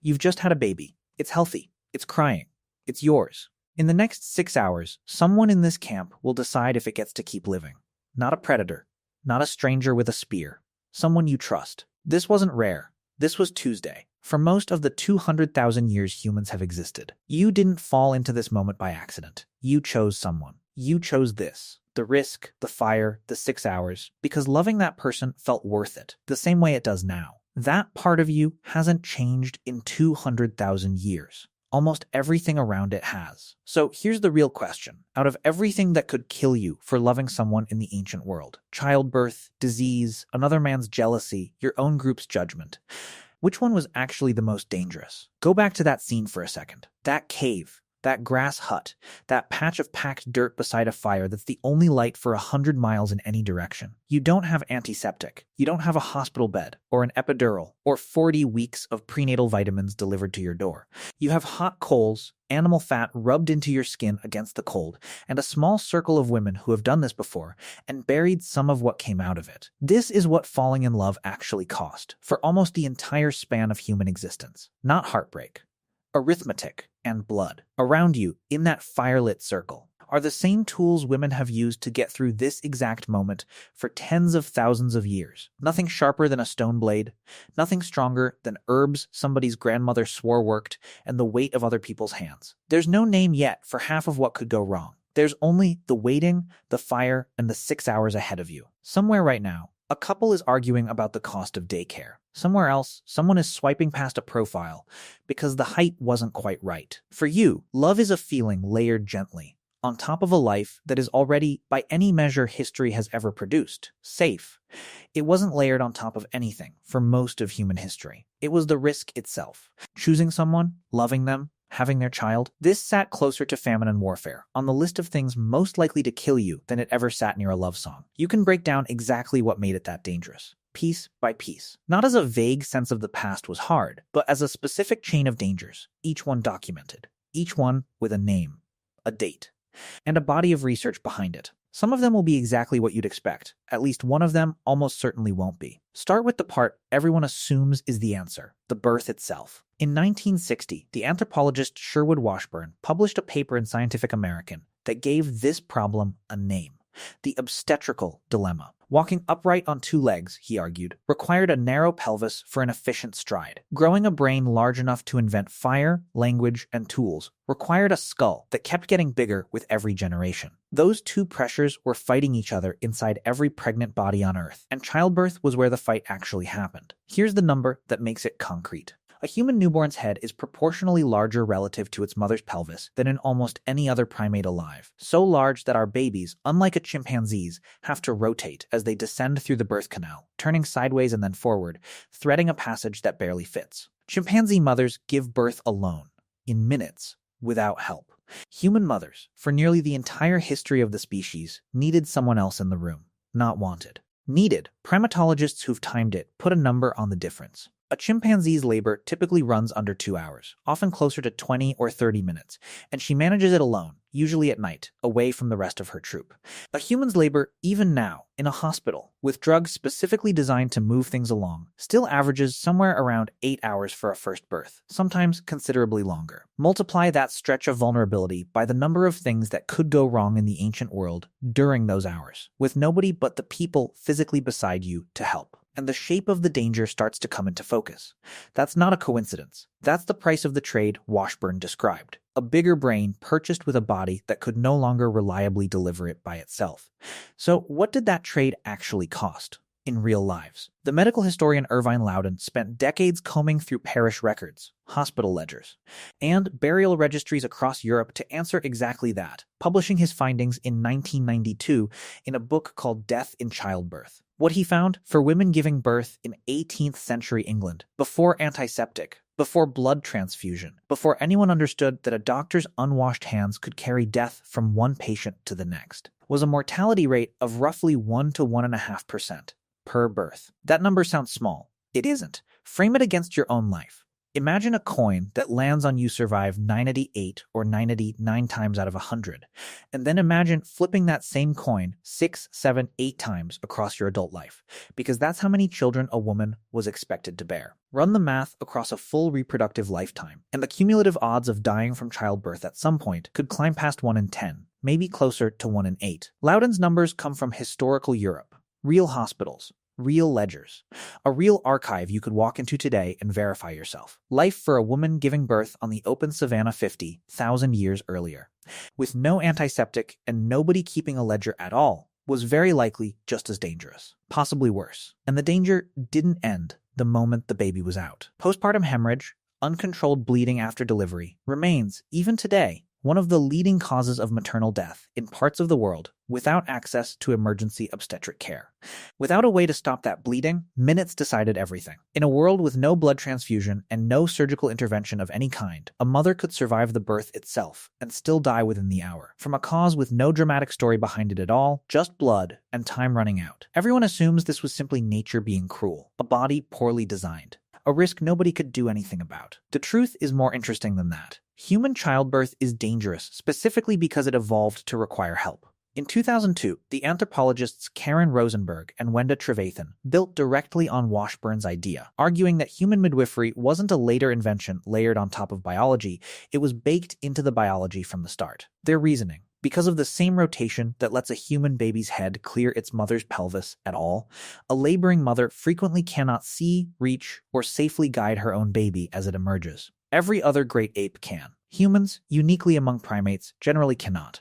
You've just had a baby. It's healthy. It's crying. It's yours. In the next 6 hours, someone in this camp will decide if it gets to keep living. Not a predator. Not a stranger with a spear. Someone you trust. This wasn't rare. This was Tuesday. For most of the 200,000 years humans have existed, you didn't fall into this moment by accident. You chose someone. You chose this. The risk, the fire, the 6 hours, because loving that person felt worth it, the same way it does now. That part of you hasn't changed in 200,000 years. Almost everything around it has. So here's the real question. Out of everything that could kill you for loving someone in the ancient world, childbirth, disease, another man's jealousy, your own group's judgment, which one was actually the most dangerous? Go back to that scene for a second. That cave, that grass hut, that patch of packed dirt beside a fire that's the only light for 100 miles in any direction. You don't have antiseptic. You don't have a hospital bed, or an epidural, or 40 weeks of prenatal vitamins delivered to your door. You have hot coals, animal fat rubbed into your skin against the cold, and a small circle of women who have done this before and buried some of what came out of it. This is what falling in love actually cost for almost the entire span of human existence. Not heartbreak. Arithmetic and blood. Around you, in that firelit circle, are the same tools women have used to get through this exact moment for tens of thousands of years. Nothing sharper than a stone blade, nothing stronger than herbs somebody's grandmother swore worked, and the weight of other people's hands. There's no name yet for half of what could go wrong. There's only the waiting, the fire, and the 6 hours ahead of you. Somewhere right now, a couple is arguing about the cost of daycare. Somewhere else, someone is swiping past a profile because the height wasn't quite right. For you, love is a feeling layered gently on top of a life that is already, by any measure history has ever produced, safe. It wasn't layered on top of anything for most of human history. It was the risk itself. Choosing someone, loving them, having their child. This sat closer to famine and warfare on the list of things most likely to kill you than it ever sat near a love song. You can break down exactly what made it that dangerous, piece by piece. Not as a vague sense of the past was hard, but as a specific chain of dangers, each one documented, each one with a name, a date, and a body of research behind it. Some of them will be exactly what you'd expect. At least one of them almost certainly won't be. Start with the part everyone assumes is the answer, the birth itself. In 1960, the anthropologist Sherwood Washburn published a paper in Scientific American that gave this problem a name, the obstetrical dilemma. Walking upright on 2 legs, he argued, required a narrow pelvis for an efficient stride. Growing a brain large enough to invent fire, language, and tools required a skull that kept getting bigger with every generation. Those 2 pressures were fighting each other inside every pregnant body on Earth, and childbirth was where the fight actually happened. Here's the number that makes it concrete. A human newborn's head is proportionally larger relative to its mother's pelvis than in almost any other primate alive. So large that our babies, unlike a chimpanzee's, have to rotate as they descend through the birth canal, turning sideways and then forward, threading a passage that barely fits. Chimpanzee mothers give birth alone, in minutes, without help. Human mothers, for nearly the entire history of the species, needed someone else in the room, not wanted. Needed. Primatologists who've timed it put a number on the difference. A chimpanzee's labor typically runs under 2 hours, often closer to 20 or 30 minutes, and she manages it alone, usually at night, away from the rest of her troop. A human's labor, even now, in a hospital, with drugs specifically designed to move things along, still averages somewhere around 8 hours for a first birth, sometimes considerably longer. Multiply that stretch of vulnerability by the number of things that could go wrong in the ancient world during those hours, with nobody but the people physically beside you to help. And the shape of the danger starts to come into focus. That's not a coincidence. That's the price of the trade Washburn described. A bigger brain purchased with a body that could no longer reliably deliver it by itself. So what did that trade actually cost in real lives? The medical historian Irvine Loudon spent decades combing through parish records, hospital ledgers, and burial registries across Europe to answer exactly that, publishing his findings in 1992 in a book called Death in Childbirth. What he found, for women giving birth in 18th century England, before antiseptic, before blood transfusion, before anyone understood that a doctor's unwashed hands could carry death from one patient to the next, was a mortality rate of roughly 1 to 1.5% per birth. That number sounds small. It isn't. Frame it against your own life. Imagine a coin that lands on you survive 98 or 99 times out of 100, and then imagine flipping that same coin 6, 7, 8 times across your adult life, because that's how many children a woman was expected to bear. Run the math across a full reproductive lifetime, and the cumulative odds of dying from childbirth at some point could climb past 1 in 10, maybe closer to 1 in 8. Loudon's numbers come from historical Europe, real hospitals, real ledgers, a real archive you could walk into today and verify yourself. Life for a woman giving birth on the open savanna 50,000 years earlier, with no antiseptic and nobody keeping a ledger at all, was very likely just as dangerous, possibly worse. And the danger didn't end the moment the baby was out. Postpartum hemorrhage, uncontrolled bleeding after delivery, remains, even today, one of the leading causes of maternal death in parts of the world without access to emergency obstetric care. Without a way to stop that bleeding, minutes decided everything. In a world with no blood transfusion and no surgical intervention of any kind, a mother could survive the birth itself and still die within the hour, from a cause with no dramatic story behind it at all, just blood and time running out. Everyone assumes this was simply nature being cruel, a body poorly designed, a risk nobody could do anything about. The truth is more interesting than that. Human childbirth is dangerous specifically because it evolved to require help. In 2002, the anthropologists Karen Rosenberg and Wenda Trevathan built directly on Washburn's idea, arguing that human midwifery wasn't a later invention layered on top of biology, it was baked into the biology from the start. Their reasoning: because of the same rotation that lets a human baby's head clear its mother's pelvis at all, a laboring mother frequently cannot see, reach, or safely guide her own baby as it emerges. Every other great ape can. Humans, uniquely among primates, generally cannot.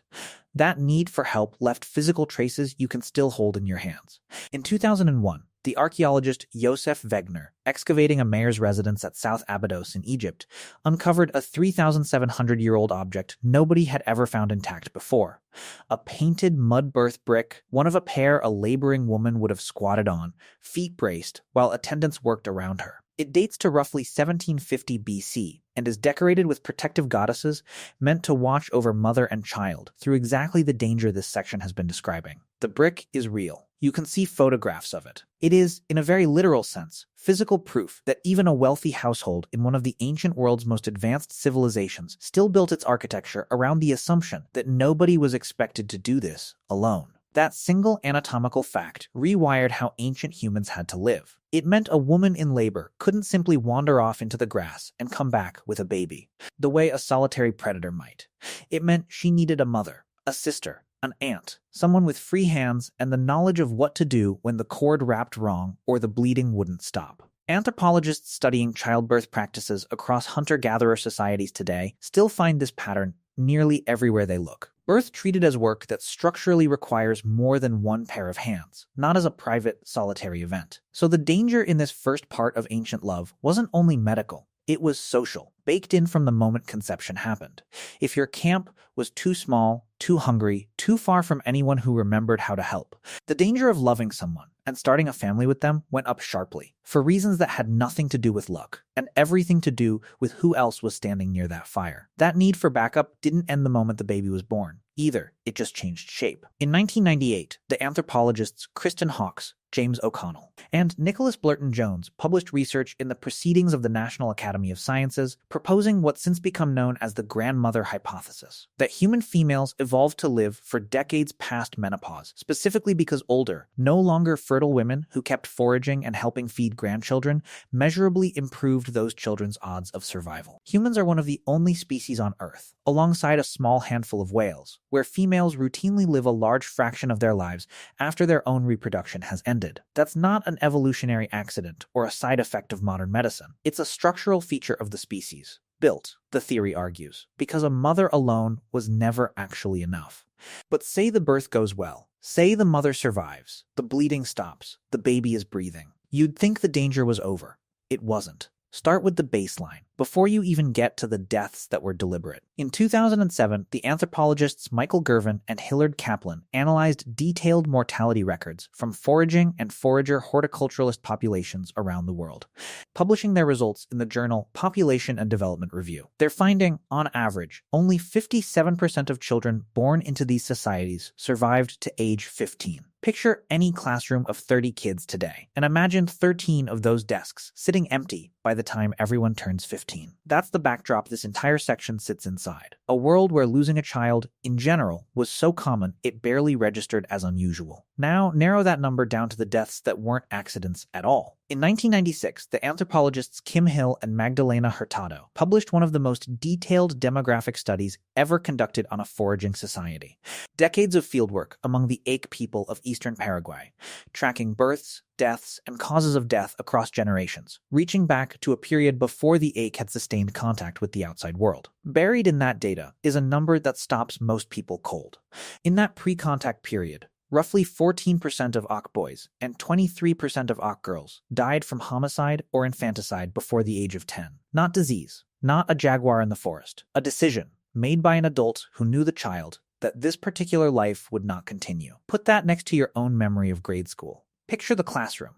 That need for help left physical traces you can still hold in your hands. In 2001, the archaeologist Yosef Wegener, excavating a mayor's residence at South Abydos in Egypt, uncovered a 3,700-year-old object nobody had ever found intact before. A painted mud birth brick, one of a pair a laboring woman would have squatted on, feet braced, while attendants worked around her. It dates to roughly 1750 BC and is decorated with protective goddesses meant to watch over mother and child through exactly the danger this section has been describing. The brick is real. You can see photographs of it. It is, in a very literal sense, physical proof that even a wealthy household in one of the ancient world's most advanced civilizations still built its architecture around the assumption that nobody was expected to do this alone. That single anatomical fact rewired how ancient humans had to live. It meant a woman in labor couldn't simply wander off into the grass and come back with a baby, the way a solitary predator might. It meant she needed a mother, a sister, an aunt, someone with free hands and the knowledge of what to do when the cord wrapped wrong or the bleeding wouldn't stop. Anthropologists studying childbirth practices across hunter-gatherer societies today still find this pattern nearly everywhere they look. Birth treated as work that structurally requires more than one pair of hands, not as a private, solitary event. So the danger in this first part of ancient love wasn't only medical, it was social, baked in from the moment conception happened. If your camp was too small, too hungry, too far from anyone who remembered how to help, the danger of loving someone and starting a family with them went up sharply, for reasons that had nothing to do with luck, and everything to do with who else was standing near that fire. That need for backup didn't end the moment the baby was born, either. It just changed shape. In 1998, the anthropologists Kristen Hawkes, James O'Connell, and Nicholas Blurton Jones published research in the Proceedings of the National Academy of Sciences proposing what's since become known as the grandmother hypothesis, that human females evolved to live for decades past menopause, specifically because older, no longer fertile women who kept foraging and helping feed grandchildren measurably improved those children's odds of survival. Humans are one of the only species on Earth, alongside a small handful of whales, where females routinely live a large fraction of their lives after their own reproduction has ended. That's not an evolutionary accident or a side effect of modern medicine. It's a structural feature of the species. Built, the theory argues, because a mother alone was never actually enough. But say the birth goes well. Say the mother survives. The bleeding stops. The baby is breathing. You'd think the danger was over. It wasn't. Start with the baseline, before you even get to the deaths that were deliberate. In 2007, the anthropologists Michael Gervin and Hillard Kaplan analyzed detailed mortality records from foraging and forager horticulturalist populations around the world, publishing their results in the journal Population and Development Review. They're finding, on average, only 57% of children born into these societies survived to age 15. Picture any classroom of 30 kids today, and imagine 13 of those desks sitting empty, by the time everyone turns 15. That's the backdrop this entire section sits inside. A world where losing a child, in general, was so common it barely registered as unusual. Now, narrow that number down to the deaths that weren't accidents at all. In 1996, the anthropologists Kim Hill and Magdalena Hurtado published one of the most detailed demographic studies ever conducted on a foraging society. Decades of fieldwork among the Ache people of eastern Paraguay, tracking births, deaths, and causes of death across generations, reaching back to a period before the Ache had sustained contact with the outside world. Buried in that data is a number that stops most people cold. In that pre-contact period, roughly 14% of Ache boys and 23% of Ache girls died from homicide or infanticide before the age of 10. Not disease, not a jaguar in the forest, a decision made by an adult who knew the child that this particular life would not continue. Put that next to your own memory of grade school. Picture the classroom.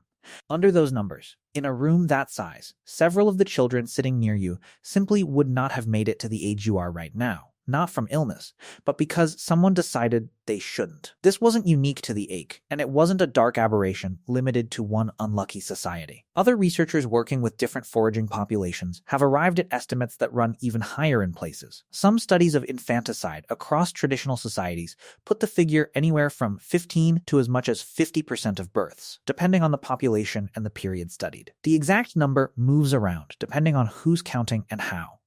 Under those numbers, in a room that size, several of the children sitting near you simply would not have made it to the age you are right now. Not from illness, but because someone decided they shouldn't. This wasn't unique to the Ache, and it wasn't a dark aberration limited to one unlucky society. Other researchers working with different foraging populations have arrived at estimates that run even higher in places. Some studies of infanticide across traditional societies put the figure anywhere from 15 to as much as 50% of births, depending on the population and the period studied. The exact number moves around depending on who's counting and how.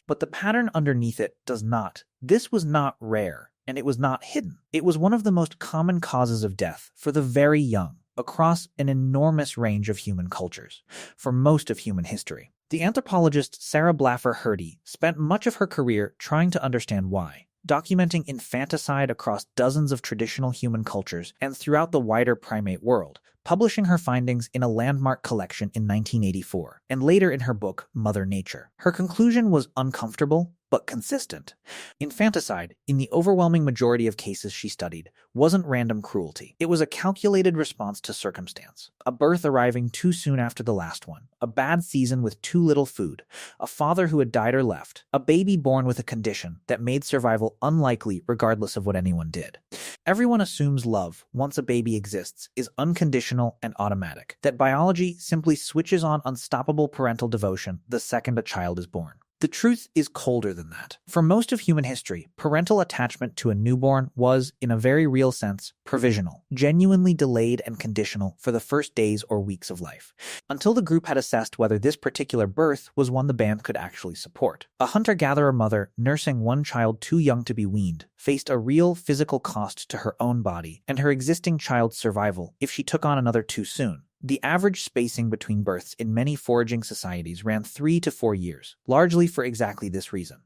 But the pattern underneath it does not. This was not rare, and it was not hidden. It was one of the most common causes of death for the very young, across an enormous range of human cultures, for most of human history. The anthropologist Sarah Blaffer Hrdy spent much of her career trying to understand why, documenting infanticide across dozens of traditional human cultures and throughout the wider primate world, publishing her findings in a landmark collection in 1984, and later in her book, Mother Nature. Her conclusion was uncomfortable, but consistent. Infanticide, in the overwhelming majority of cases she studied, wasn't random cruelty. It was a calculated response to circumstance. A birth arriving too soon after the last one, a bad season with too little food, a father who had died or left, a baby born with a condition that made survival unlikely regardless of what anyone did. Everyone assumes love, once a baby exists, is unconditional and automatic, that biology simply switches on unstoppable parental devotion the second a child is born. The truth is colder than that. For most of human history, parental attachment to a newborn was, in a very real sense, provisional, genuinely delayed and conditional for the first days or weeks of life, until the group had assessed whether this particular birth was one the band could actually support. A hunter-gatherer mother nursing one child too young to be weaned faced a real physical cost to her own body and her existing child's survival if she took on another too soon. The average spacing between births in many foraging societies ran 3 to 4 years, largely for exactly this reason.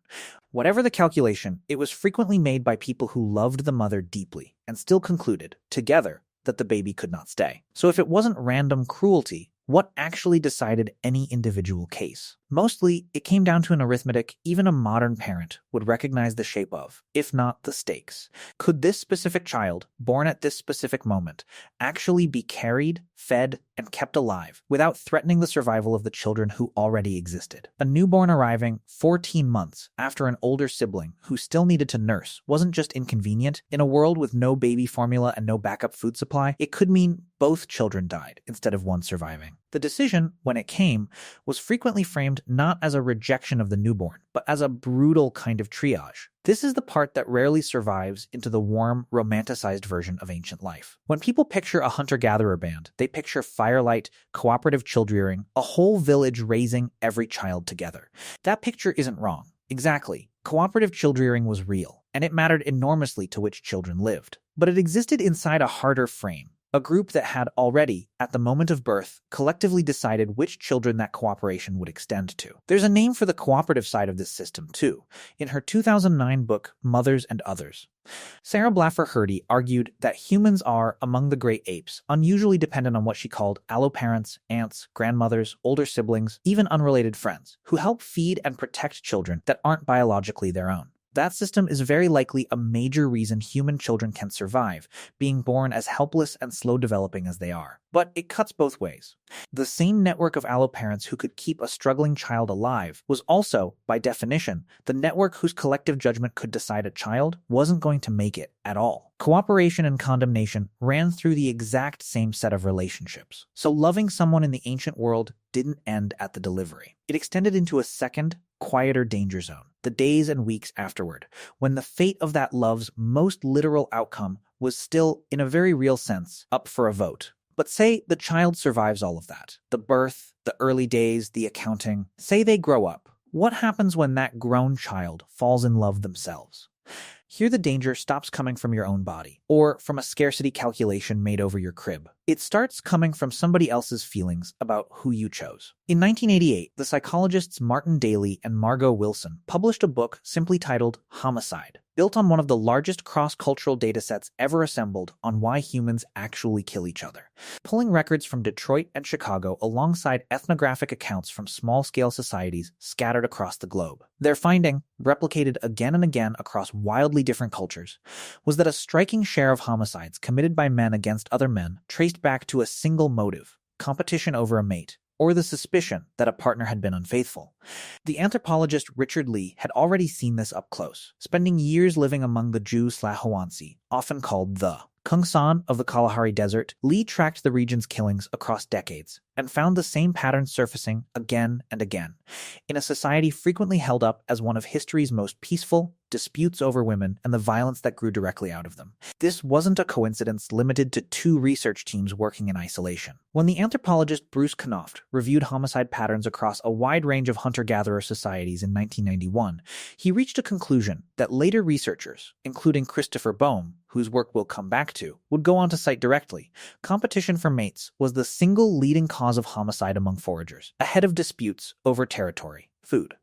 Whatever the calculation, it was frequently made by people who loved the mother deeply and still concluded, together, that the baby could not stay. So if it wasn't random cruelty, what actually decided any individual case? Mostly, it came down to an arithmetic even a modern parent would recognize the shape of, if not the stakes. Could this specific child, born at this specific moment, actually be carried, fed, and kept alive without threatening the survival of the children who already existed? A newborn arriving 14 months after an older sibling who still needed to nurse wasn't just inconvenient. In a world with no baby formula and no backup food supply, it could mean both children died instead of one surviving. The decision, when it came, was frequently framed not as a rejection of the newborn, but as a brutal kind of triage. This is the part that rarely survives into the warm, romanticized version of ancient life. When people picture a hunter-gatherer band, they picture firelight, cooperative childrearing, a whole village raising every child together. That picture isn't wrong. Exactly. Cooperative childrearing was real, and it mattered enormously to which children lived. But it existed inside a harder frame. A group that had already, at the moment of birth, collectively decided which children that cooperation would extend to. There's a name for the cooperative side of this system, too, in her 2009 book, Mothers and Others. Sarah Blaffer Hrdy argued that humans are, among the great apes, unusually dependent on what she called alloparents, aunts, grandmothers, older siblings, even unrelated friends, who help feed and protect children that aren't biologically their own. That system is very likely a major reason human children can survive, being born as helpless and slow developing as they are. But it cuts both ways. The same network of alloparents who could keep a struggling child alive was also, by definition, the network whose collective judgment could decide a child wasn't going to make it at all. Cooperation and condemnation ran through the exact same set of relationships. So loving someone in the ancient world didn't end at the delivery. It extended into a second, quieter danger zone, the days and weeks afterward, when the fate of that love's most literal outcome was still, in a very real sense, up for a vote. But say the child survives all of that. The birth, the early days, the accounting. Say they grow up. What happens when that grown child falls in love themselves? Here the danger stops coming from your own body, or from a scarcity calculation made over your crib. It starts coming from somebody else's feelings about who you chose. In 1988, the psychologists Martin Daly and Margot Wilson published a book simply titled Homicide, built on one of the largest cross-cultural datasets ever assembled on why humans actually kill each other, pulling records from Detroit and Chicago alongside ethnographic accounts from small-scale societies scattered across the globe. Their finding, replicated again and again across wildly different cultures, was that a striking share of homicides committed by men against other men traced back to a single motive: competition over a mate, or the suspicion that a partner had been unfaithful. The anthropologist Richard Lee had already seen this up close, spending years living among the Jew/Slahoansi, often called the Kungsan of the Kalahari Desert. Lee tracked the region's killings across decades and found the same patterns surfacing again and again in a society frequently held up as one of history's most peaceful, disputes over women and the violence that grew directly out of them. This wasn't a coincidence limited to two research teams working in isolation. When the anthropologist Bruce Knopf reviewed homicide patterns across a wide range of hunter-gatherer societies in 1991, he reached a conclusion that later researchers, including Christopher Boehm, whose work we'll come back to, would go on to cite directly. Competition for mates was the single leading cause of homicide among foragers, ahead of disputes over territory, food,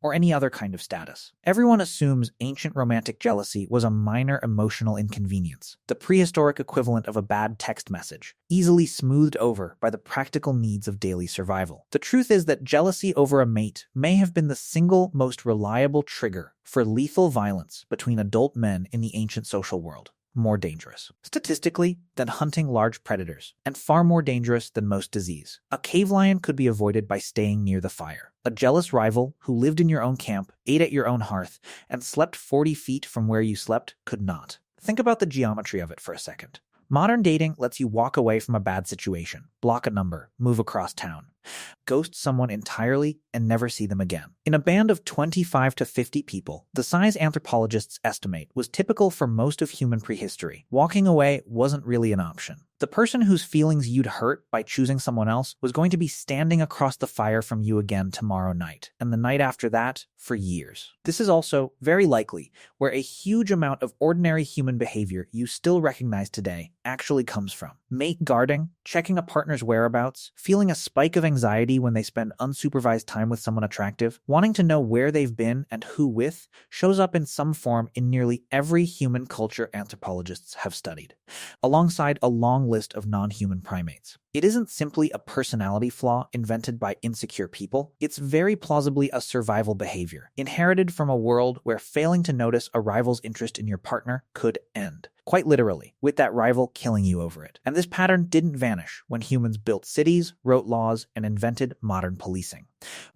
or any other kind of status. Everyone assumes ancient romantic jealousy was a minor emotional inconvenience, the prehistoric equivalent of a bad text message, easily smoothed over by the practical needs of daily survival. The truth is that jealousy over a mate may have been the single most reliable trigger for lethal violence between adult men in the ancient social world. More dangerous, statistically, than hunting large predators, and far more dangerous than most disease. A cave lion could be avoided by staying near the fire. A jealous rival who lived in your own camp, ate at your own hearth, and slept 40 feet from where you slept could not. Think about the geometry of it for a second. Modern dating lets you walk away from a bad situation, block a number, move across town, ghost someone entirely, and never see them again. In a band of 25 to 50 people, the size anthropologists estimate was typical for most of human prehistory. Walking away wasn't really an option. The person whose feelings you'd hurt by choosing someone else was going to be standing across the fire from you again tomorrow night, and the night after that, for years. This is also, very likely, where a huge amount of ordinary human behavior you still recognize today actually comes from. Mate guarding, checking a partner's whereabouts, feeling a spike of anxiety when they spend unsupervised time with someone attractive, wanting to know where they've been and who with, shows up in some form in nearly every human culture anthropologists have studied, alongside a long list of non-human primates. It isn't simply a personality flaw invented by insecure people. It's very plausibly a survival behavior, inherited from a world where failing to notice a rival's interest in your partner could end. Quite literally, with that rival killing you over it. And this pattern didn't vanish when humans built cities, wrote laws, and invented modern policing.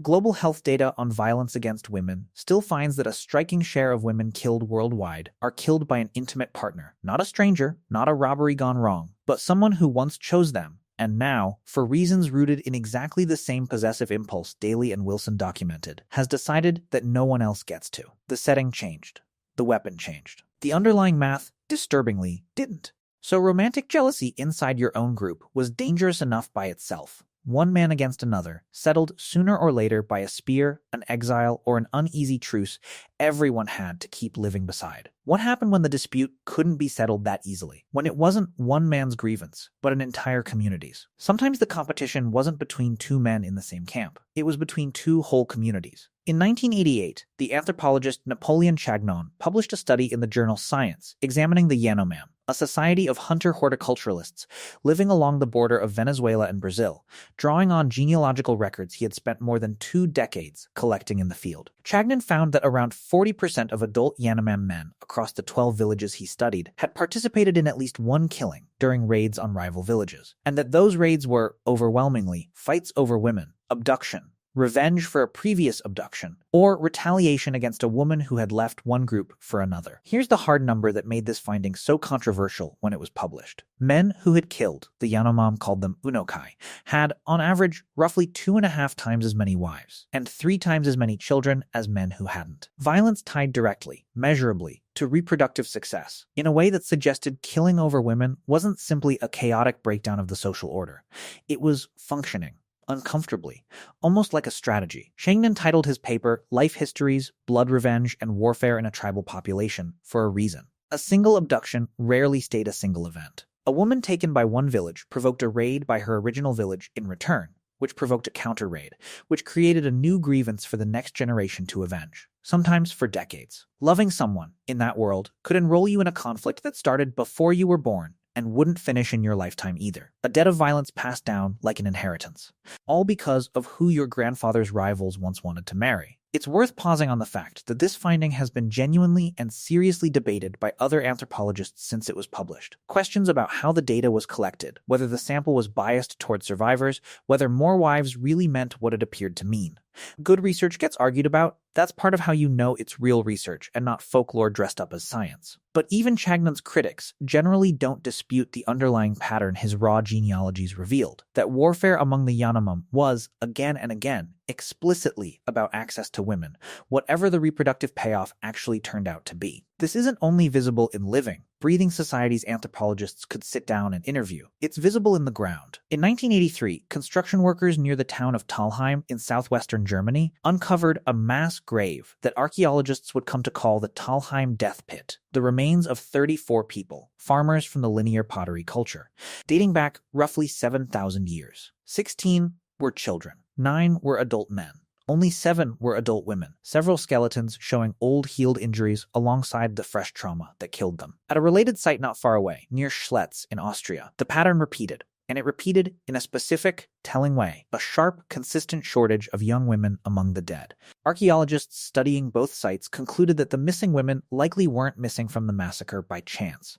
Global health data on violence against women still finds that a striking share of women killed worldwide are killed by an intimate partner, not a stranger, not a robbery gone wrong, but someone who once chose them, and now, for reasons rooted in exactly the same possessive impulse Daly and Wilson documented, has decided that no one else gets to. The setting changed. The weapon changed. The underlying math, disturbingly, didn't. So romantic jealousy inside your own group was dangerous enough by itself. One man against another, settled sooner or later by a spear, an exile, or an uneasy truce everyone had to keep living beside. What happened when the dispute couldn't be settled that easily? When it wasn't one man's grievance, but an entire community's? Sometimes the competition wasn't between two men in the same camp. It was between two whole communities. In 1988, the anthropologist Napoleon Chagnon published a study in the journal Science examining the Yanomam, a society of hunter-horticulturalists living along the border of Venezuela and Brazil, drawing on genealogical records he had spent more than 2 decades collecting in the field. Chagnon found that around 40% of adult Yanomam men across the 12 villages he studied had participated in at least one killing during raids on rival villages, and that those raids were, overwhelmingly, fights over women, abduction, revenge for a previous abduction, or retaliation against a woman who had left one group for another. Here's the hard number that made this finding so controversial when it was published. Men who had killed, the Yanomam called them unokai, had, on average, roughly 2.5 times as many wives, and 3 times as many children as men who hadn't. Violence tied directly, measurably, to reproductive success, in a way that suggested killing over women wasn't simply a chaotic breakdown of the social order. It was functioning uncomfortably, almost like a strategy. Chagnon titled his paper Life Histories, Blood Revenge, and Warfare in a Tribal Population for a reason. A single abduction rarely stayed a single event. A woman taken by one village provoked a raid by her original village in return, which provoked a counter-raid, which created a new grievance for the next generation to avenge, sometimes for decades. Loving someone, in that world, could enroll you in a conflict that started before you were born and wouldn't finish in your lifetime either. A debt of violence passed down like an inheritance. All because of who your grandfather's rivals once wanted to marry. It's worth pausing on the fact that this finding has been genuinely and seriously debated by other anthropologists since it was published. Questions about how the data was collected, whether the sample was biased toward survivors, whether more wives really meant what it appeared to mean. Good research gets argued about. That's part of how you know it's real research and not folklore dressed up as science. But even Chagnon's critics generally don't dispute the underlying pattern his raw genealogies revealed, that warfare among the Yanomam was, again and again, explicitly about access to women, whatever the reproductive payoff actually turned out to be. This isn't only visible in living, breathing societies anthropologists could sit down and interview. It's visible in the ground. In 1983, construction workers near the town of Talheim in southwestern Germany uncovered a mass grave that archaeologists would come to call the Talheim Death Pit, the remains of 34 people, farmers from the linear pottery culture, dating back roughly 7,000 years. 16 were children. 9 were adult men. Only 7 were adult women, several skeletons showing old healed injuries alongside the fresh trauma that killed them. At a related site not far away, near Schletz in Austria, the pattern repeated, and it repeated in a specific, telling way, a sharp, consistent shortage of young women among the dead. Archaeologists studying both sites concluded that the missing women likely weren't missing from the massacre by chance.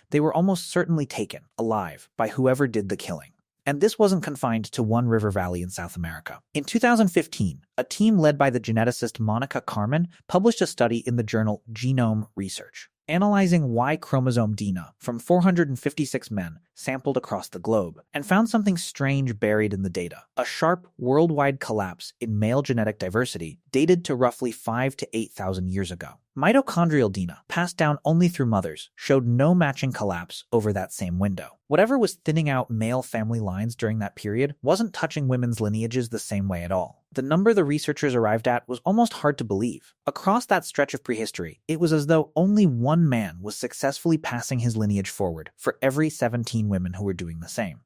They were almost certainly taken, alive, by whoever did the killing. And this wasn't confined to one river valley in South America. In 2015, a team led by the geneticist Monica Carmen published a study in the journal Genome Research, analyzing Y chromosome DNA from 456 men sampled across the globe, and found something strange buried in the data: a sharp worldwide collapse in male genetic diversity dated to roughly 5,000 to 8,000 years ago. Mitochondrial DNA, passed down only through mothers, showed no matching collapse over that same window. Whatever was thinning out male family lines during that period wasn't touching women's lineages the same way at all. The number the researchers arrived at was almost hard to believe. Across that stretch of prehistory, it was as though only one man was successfully passing his lineage forward for every 17 women who were doing the same.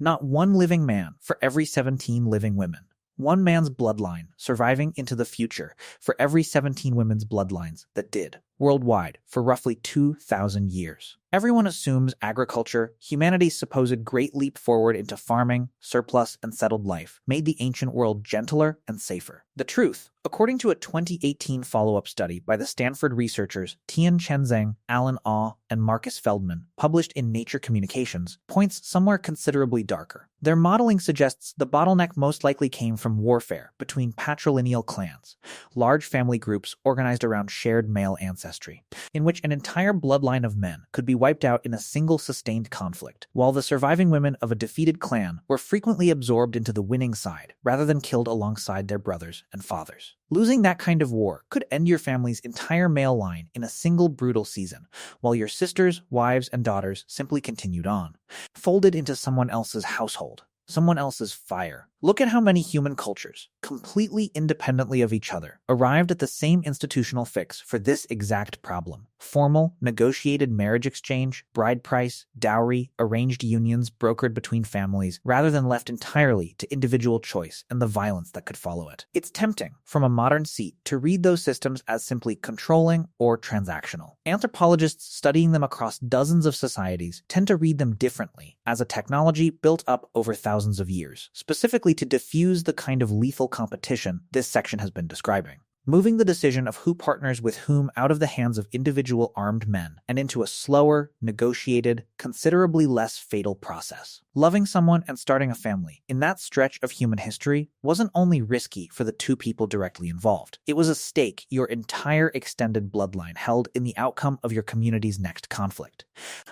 Not one living man for every 17 living women. One man's bloodline surviving into the future for every 17 women's bloodlines that did, worldwide, for roughly 2,000 years. Everyone assumes agriculture, humanity's supposed great leap forward into farming, surplus, and settled life, made the ancient world gentler and safer. The truth, according to a 2018 follow-up study by the Stanford researchers Tian Chenzeng, Alan Au, and Marcus Feldman, published in Nature Communications, points somewhere considerably darker. Their modeling suggests the bottleneck most likely came from warfare between patrilineal clans, large family groups organized around shared male ancestry, in which an entire bloodline of men could be wiped out in a single sustained conflict, while the surviving women of a defeated clan were frequently absorbed into the winning side rather than killed alongside their brothers and fathers. Losing that kind of war could end your family's entire male line in a single brutal season, while your sisters, wives, and daughters simply continued on, folded into someone else's household, someone else's fire. Look at how many human cultures, completely independently of each other, arrived at the same institutional fix for this exact problem. Formal, negotiated marriage exchange, bride price, dowry, arranged unions brokered between families, rather than left entirely to individual choice and the violence that could follow it. It's tempting, from a modern seat, to read those systems as simply controlling or transactional. Anthropologists studying them across dozens of societies tend to read them differently, as a technology built up over thousands of years, specifically to diffuse the kind of lethal competition this section has been describing, moving the decision of who partners with whom out of the hands of individual armed men and into a slower, negotiated, considerably less fatal process. Loving someone and starting a family, in that stretch of human history, wasn't only risky for the two people directly involved. It was a stake your entire extended bloodline held in the outcome of your community's next conflict.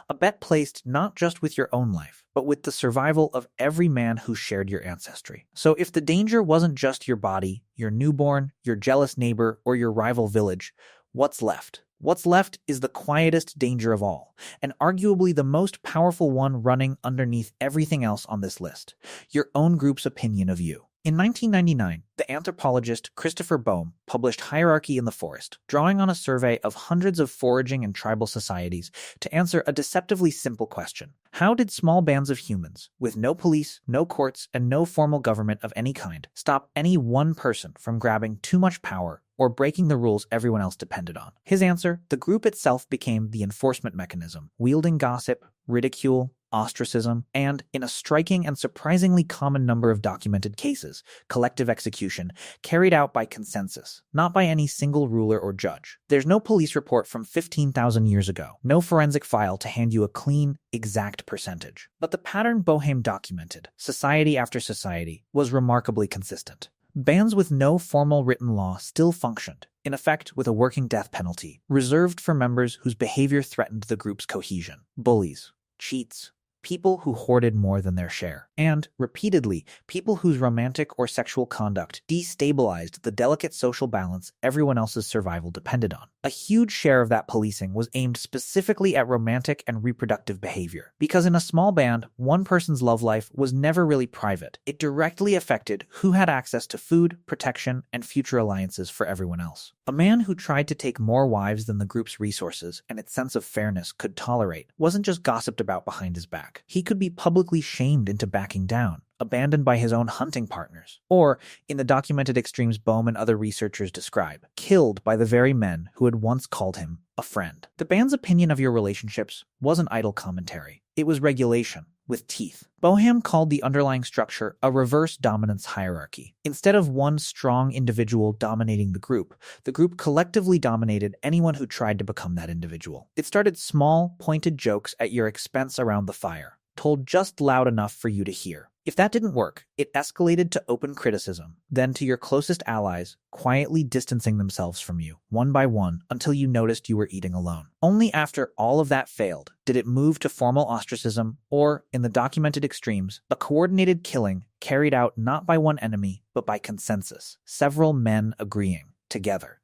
A bet placed not just with your own life, but with the survival of every man who shared your ancestry. So if the danger wasn't just your body, your newborn, your jealous neighbor, or your rival village, what's left? What's left is the quietest danger of all, and arguably the most powerful one running underneath everything else on this list: your own group's opinion of you. In 1999, the anthropologist Christopher Boehm published Hierarchy in the Forest, drawing on a survey of hundreds of foraging and tribal societies to answer a deceptively simple question. How did small bands of humans, with no police, no courts, and no formal government of any kind, stop any one person from grabbing too much power or breaking the rules everyone else depended on? His answer: the group itself became the enforcement mechanism, wielding gossip, ridicule, ostracism, and, in a striking and surprisingly common number of documented cases, collective execution, carried out by consensus, not by any single ruler or judge. There's no police report from 15,000 years ago, no forensic file to hand you a clean, exact percentage. But the pattern Boehm documented, society after society, was remarkably consistent. Bands with no formal written law still functioned, in effect with a working death penalty, reserved for members whose behavior threatened the group's cohesion. Bullies, cheats, people who hoarded more than their share, and, repeatedly, people whose romantic or sexual conduct destabilized the delicate social balance everyone else's survival depended on. A huge share of that policing was aimed specifically at romantic and reproductive behavior, because in a small band, one person's love life was never really private. It directly affected who had access to food, protection, and future alliances for everyone else. A man who tried to take more wives than the group's resources and its sense of fairness could tolerate wasn't just gossiped about behind his back. He could be publicly shamed into backing down, abandoned by his own hunting partners, or, in the documented extremes Boehm and other researchers describe, killed by the very men who had once called him a friend. The band's opinion of your relationships wasn't idle commentary. It was regulation, with teeth. Boehm called the underlying structure a reverse dominance hierarchy. Instead of one strong individual dominating the group collectively dominated anyone who tried to become that individual. It started small, pointed jokes at your expense around the fire, told just loud enough for you to hear. If that didn't work, it escalated to open criticism, then to your closest allies, quietly distancing themselves from you, one by one, until you noticed you were eating alone. Only after all of that failed did it move to formal ostracism, or, in the documented extremes, a coordinated killing carried out not by one enemy, but by consensus, several men agreeing, together,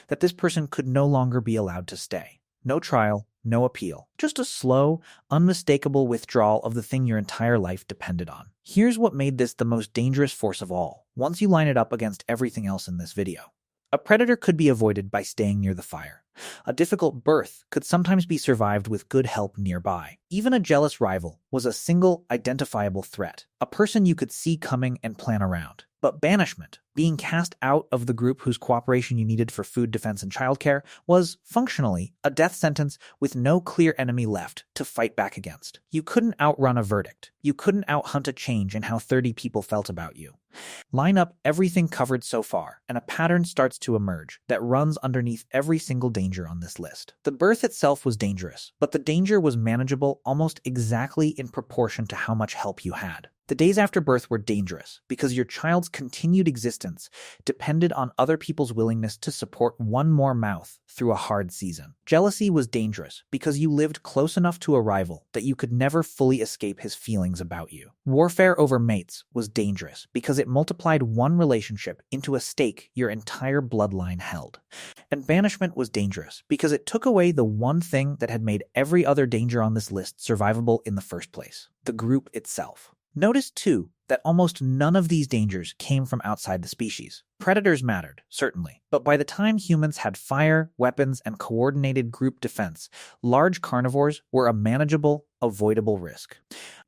that this person could no longer be allowed to stay. No trial, no appeal, just a slow, unmistakable withdrawal of the thing your entire life depended on. Here's what made this the most dangerous force of all, once you line it up against everything else in this video. A predator could be avoided by staying near the fire. A difficult birth could sometimes be survived with good help nearby. Even a jealous rival was a single, identifiable threat, a person you could see coming and plan around. But banishment, being cast out of the group whose cooperation you needed for food, defense, and childcare, was, functionally, a death sentence with no clear enemy left to fight back against. You couldn't outrun a verdict. You couldn't outhunt a change in how 30 people felt about you. Line up everything covered so far, and a pattern starts to emerge that runs underneath every single danger on this list. The birth itself was dangerous, but the danger was manageable almost exactly in proportion to how much help you had. The days after birth were dangerous because your child's continued existence depended on other people's willingness to support one more mouth through a hard season. Jealousy was dangerous because you lived close enough to a rival that you could never fully escape his feelings about you. Warfare over mates was dangerous because it multiplied one relationship into a stake your entire bloodline held. And banishment was dangerous because it took away the one thing that had made every other danger on this list survivable in the first place: the group itself. Notice, too, that almost none of these dangers came from outside the species. Predators mattered, certainly, but by the time humans had fire, weapons, and coordinated group defense, large carnivores were a manageable, avoidable risk.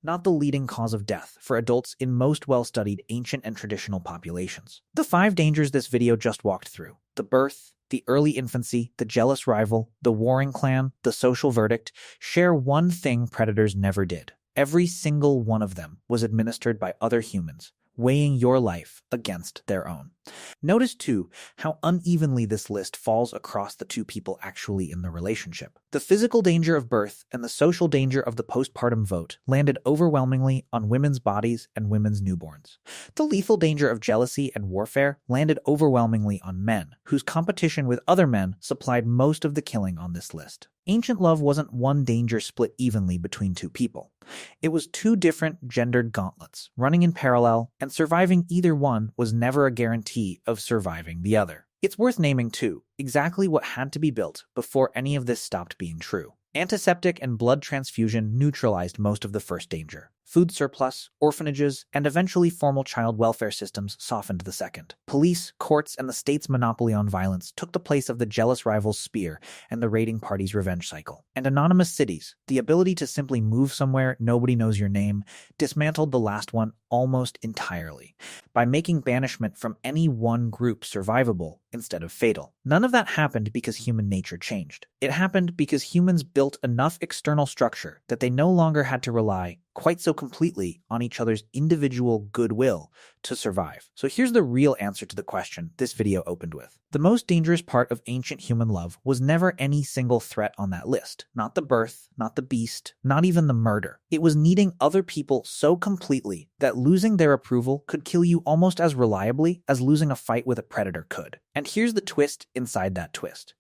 Not the leading cause of death for adults in most well-studied ancient and traditional populations. The 5 dangers this video just walked through: the birth, the early infancy, the jealous rival, the warring clan, the social verdict, share one thing predators never did. Every single one of them was administered by other humans, weighing your life against their own. Notice, too, how unevenly this list falls across the two people actually in the relationship. The physical danger of birth and the social danger of the postpartum vote landed overwhelmingly on women's bodies and women's newborns. The lethal danger of jealousy and warfare landed overwhelmingly on men, whose competition with other men supplied most of the killing on this list. Ancient love wasn't one danger split evenly between two people. It was 2 different gendered gauntlets running in parallel, and surviving either one was never a guarantee of surviving the other. It's worth naming, too, exactly what had to be built before any of this stopped being true. Antiseptic and blood transfusion neutralized most of the first danger. Food surplus, orphanages, and eventually formal child welfare systems softened the second. Police, courts, and the state's monopoly on violence took the place of the jealous rival's spear and the raiding party's revenge cycle. And anonymous cities, the ability to simply move somewhere nobody knows your name, dismantled the last one almost entirely, by making banishment from any one group survivable instead of fatal. None of that happened because human nature changed. It happened because humans built enough external structure that they no longer had to rely quite so completely on each other's individual goodwill to survive. So here's the real answer to the question this video opened with. The most dangerous part of ancient human love was never any single threat on that list. Not the birth, not the beast, not even the murder. It was needing other people so completely that losing their approval could kill you almost as reliably as losing a fight with a predator could. And here's the twist inside that twist.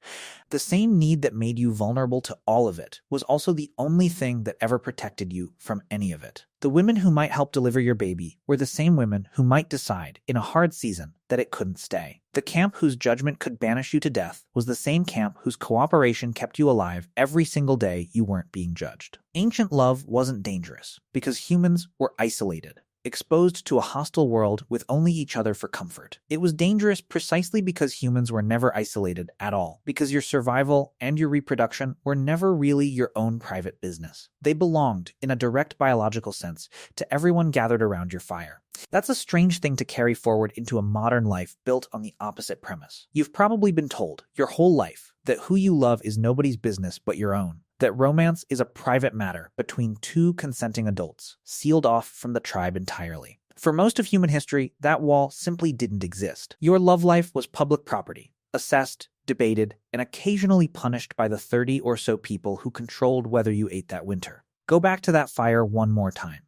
The same need that made you vulnerable to all of it was also the only thing that ever protected you from any of it. The women who might help deliver your baby were the same women who might decide, in a hard season, that it couldn't stay. The camp whose judgment could banish you to death was the same camp whose cooperation kept you alive every single day you weren't being judged. Ancient love wasn't dangerous because humans were isolated, exposed to a hostile world with only each other for comfort. It was dangerous precisely because humans were never isolated at all, because your survival and your reproduction were never really your own private business. They belonged, in a direct biological sense, to everyone gathered around your fire. That's a strange thing to carry forward into a modern life built on the opposite premise. You've probably been told your whole life that who you love is nobody's business but your own. That romance is a private matter between 2 consenting adults, sealed off from the tribe entirely. For most of human history, that wall simply didn't exist. Your love life was public property, assessed, debated, and occasionally punished by the 30 or so people who controlled whether you ate that winter. Go back to that fire one more time.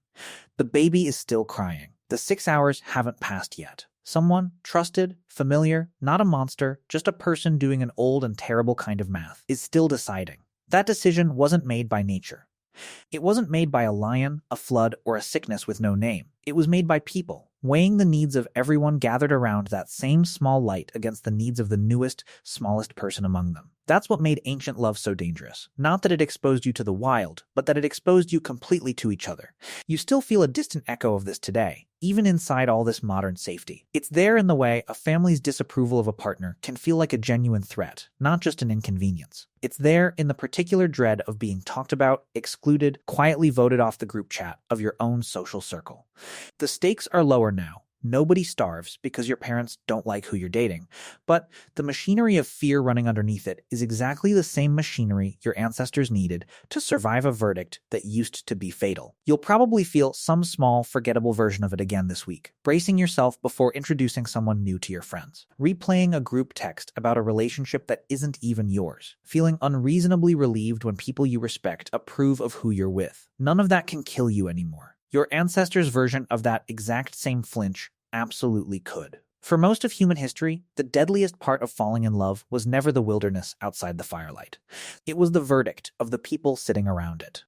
The baby is still crying. The 6 hours haven't passed yet. Someone, trusted, familiar, not a monster, just a person doing an old and terrible kind of math, is still deciding. That decision wasn't made by nature. It wasn't made by a lion, a flood, or a sickness with no name. It was made by people, weighing the needs of everyone gathered around that same small light against the needs of the newest, smallest person among them. That's what made ancient love so dangerous. Not that it exposed you to the wild, but that it exposed you completely to each other. You still feel a distant echo of this today, even inside all this modern safety. It's there in the way a family's disapproval of a partner can feel like a genuine threat, not just an inconvenience. It's there in the particular dread of being talked about, excluded, quietly voted off the group chat of your own social circle. The stakes are lower now. Nobody starves because your parents don't like who you're dating, but the machinery of fear running underneath it is exactly the same machinery your ancestors needed to survive a verdict that used to be fatal. You'll probably feel some small, forgettable version of it again this week, bracing yourself before introducing someone new to your friends, replaying a group text about a relationship that isn't even yours, feeling unreasonably relieved when people you respect approve of who you're with. None of that can kill you anymore. Your ancestors' version of that exact same flinch absolutely could. For most of human history, the deadliest part of falling in love was never the wilderness outside the firelight. It was the verdict of the people sitting around it.